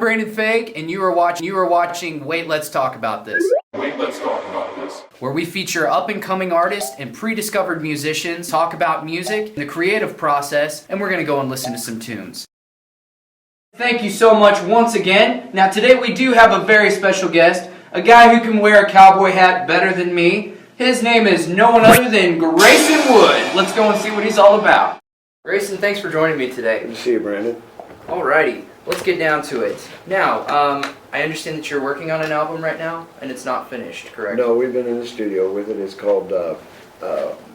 Brandon Fague, and you are watching Wait, Let's Talk About This. Wait, let's talk about this. Where we feature up-and-coming artists and pre-discovered musicians, talk about music, the creative process, and we're gonna go and listen to some tunes. Thank you so much once again. Now today we do have a very special guest, a guy who can wear a cowboy hat better than me. His name is no one other than Grayson Wood. Let's go and see what he's all about. Grayson, thanks for joining me today. Good to see you, Brandon. Alrighty, let's get down to it. Now, I understand that you're working on an album right now, and it's not finished, correct? No, we've been in the studio with it. It's called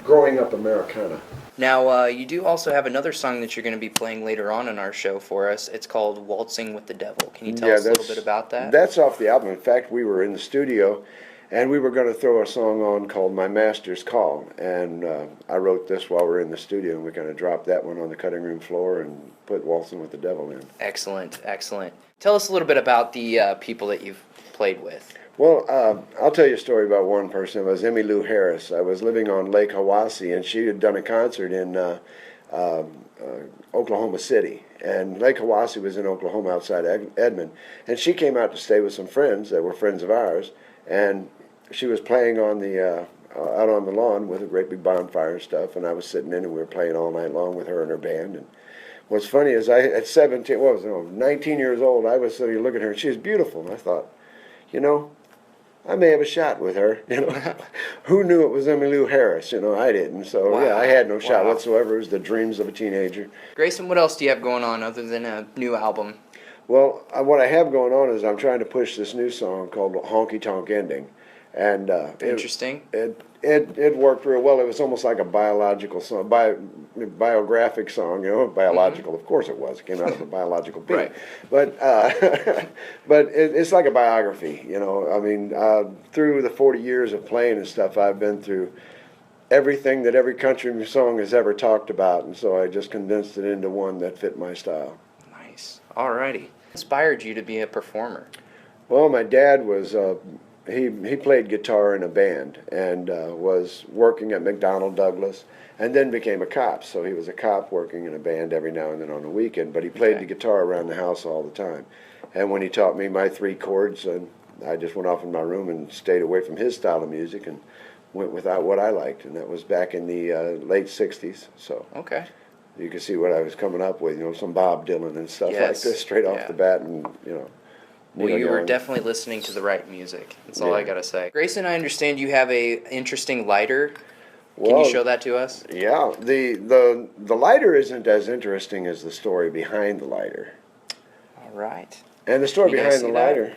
Growing Up Americana. Now, you do also have another song that you're going to be playing later on in our show for us. It's called Waltzing with the Devil. Can you tell us a little bit about that? That's off the album. In fact, we were in the studio, and we were going to throw a song on called My Master's Call. And I wrote this while we were in the studio, and we kind of dropped that one on the cutting room floor and put Waltzing with the Devil in. Excellent, excellent. Tell us a little bit about the people that you've played with. Well, I'll tell you a story about one person. It was Emmylou Harris. I was living on Lake Hiwassee, and she had done a concert in Oklahoma City. And Lake Hiwassee was in Oklahoma outside Edmond. And she came out to stay with some friends that were friends of ours. And she was playing on the out on the lawn with a great big bonfire and stuff. And I was sitting in, and we were playing all night long with her and her band. And what's funny is at 19 years old, I was sitting looking at her, and she was beautiful. And I thought, you know, I may have a shot with her, you know. Who knew it was Emmylou Harris? You know, I didn't. So, wow. Yeah, I had no shot whatsoever. It was the dreams of a teenager. Grayson, what else do you have going on other than a new album? Well, what I have going on is I'm trying to push this new song called Honky Tonk Ending. And interesting. It worked real well. It was almost like a biological song, biographic song, you know, biological. Of course it was. It came out of a biological beat. Right. But but it's like a biography, you know. I mean, through the 40 years of playing and stuff, I've been through everything that every country song has ever talked about, and so I just condensed it into one that fit my style. Nice. Alrighty. What inspired you to be a performer? Well, my dad was... He played guitar in a band and was working at McDonnell Douglas and then became a cop. So he was a cop working in a band every now and then on the weekend, but he played the guitar around the house all the time. And when he taught me my 3 chords, I just went off in my room and stayed away from his style of music and went without what I liked. And that was back in the late 60s. So you can see what I was coming up with, you know, some Bob Dylan and stuff like this straight off the bat, and, you know. Well, you were definitely listening to the right music. That's all I gotta say. Grayson, I understand you have a interesting lighter. Can you show that to us? Yeah, the lighter isn't as interesting as the story behind the lighter. All right. And the story behind the lighter.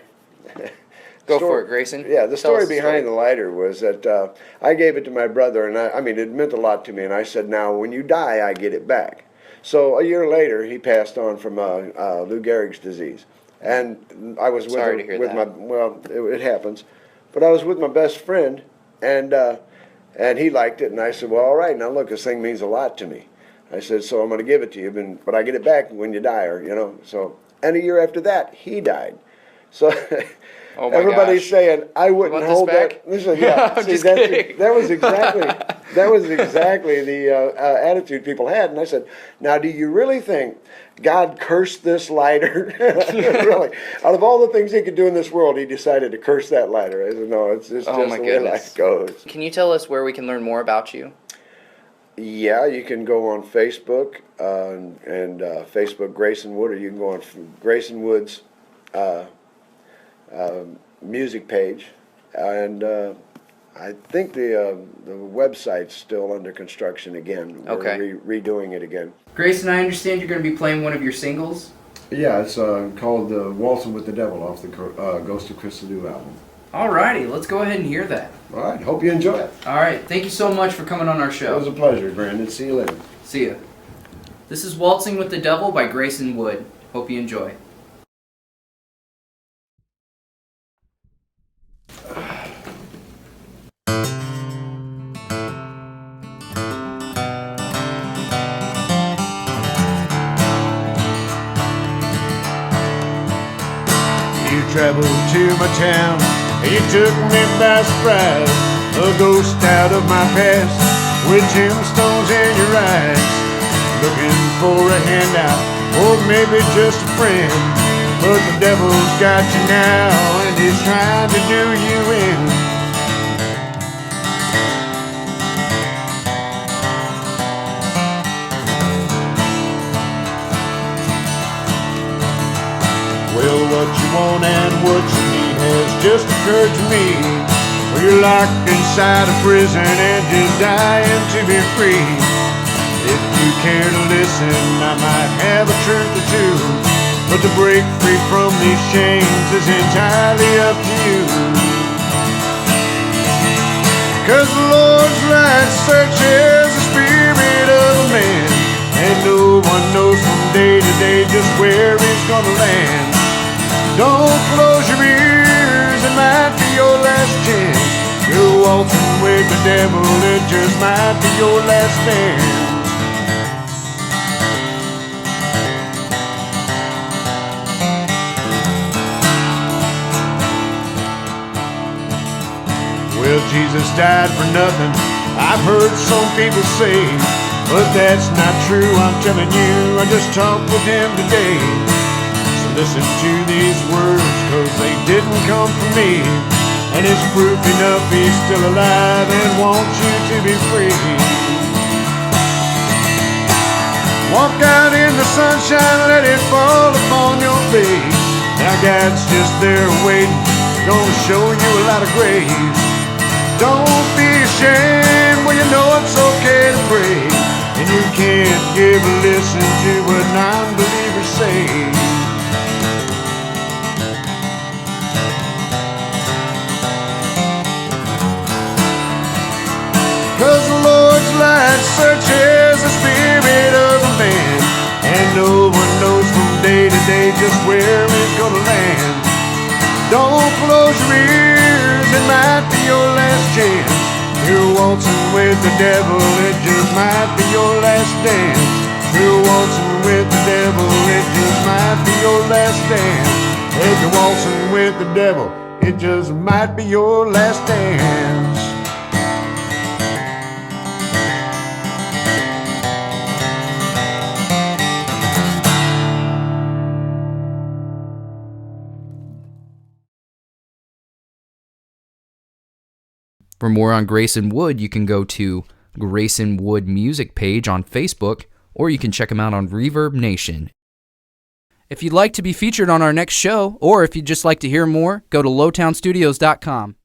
Go for it, Grayson. Yeah, the story behind the lighter was that I gave it to my brother, and I mean, it meant a lot to me. And I said, "Now, when you die, I get it back." So a year later, he passed on from Lou Gehrig's disease. And I was it happens, but I was with my best friend, and he liked it, and I said, well, all right, now look, this thing means a lot to me. I said, so I'm going to give it to you, but I get it back when you die, or, you know, so, and a year after that, he died. So everybody's saying I wouldn't hold that. Listen, yeah, I'm just kidding. That was exactly the attitude people had, and I said, now, do you really think God cursed this lighter? Really, out of all the things he could do in this world, he decided to curse that lighter. I said, no, it's just the way life goes. Can you tell us where we can learn more about you? Yeah, you can go on Facebook and Facebook Grayson Wood, or you can go on Grayson Wood's music page, and I think the website's still under construction again. We're redoing it again. Grayson, I understand you're going to be playing one of your singles? Yeah, it's called Waltzin' with the Devil off the Ghost of Christadoo album. Alrighty, let's go ahead and hear that. All right, hope you enjoy it. Alright, thank you so much for coming on our show. It was a pleasure, Brandon. See you later. See ya. This is Waltzing with the Devil by Grayson Wood. Hope you enjoy. Traveled to my town, and you took me by surprise. A ghost out of my past, with gemstones in your eyes. Looking for a handout, or maybe just a friend. but the devil's got you now, and he's trying to do you in. Well, what you want and what you need has just occurred to me. Well, you're locked inside a prison and just dying to be free. If you care to listen, I might have a truth or two, but to break free from these chains is entirely up to you. 'Cause the Lord's light searches the spirit of a man, and no one knows from day to day just where he's gonna land. Don't close your ears, it might be your last chance. You're waltzing with the devil, it just might be your last dance. Well, Jesus died for nothing, I've heard some people say, but that's not true, I'm telling you, I just talked with him today. So listen to these words, 'cause they didn't come from me, and it's proof enough he's still alive and wants you to be free. Walk out in the sunshine, let it fall upon your face. Now God's just there waiting, gonna show you a lot of grace. Don't be ashamed, well you know it's okay to pray, and you can't give a listen to what non-believers say. 'Cause the Lord's light searches the spirit of a man, and no one knows from day to day just where he's gonna land. Don't close your ears, it might be your last chance. You're waltzing with the devil, it just might be your last dance. You're waltzing with the devil, it just might be your last dance. If you're waltzing with the devil, it just might be your last dance. For more on Grayson Wood, you can go to Grayson Wood Music page on Facebook, or you can check him out on Reverb Nation. If you'd like to be featured on our next show, or if you'd just like to hear more, go to LOTOWNstudios.com.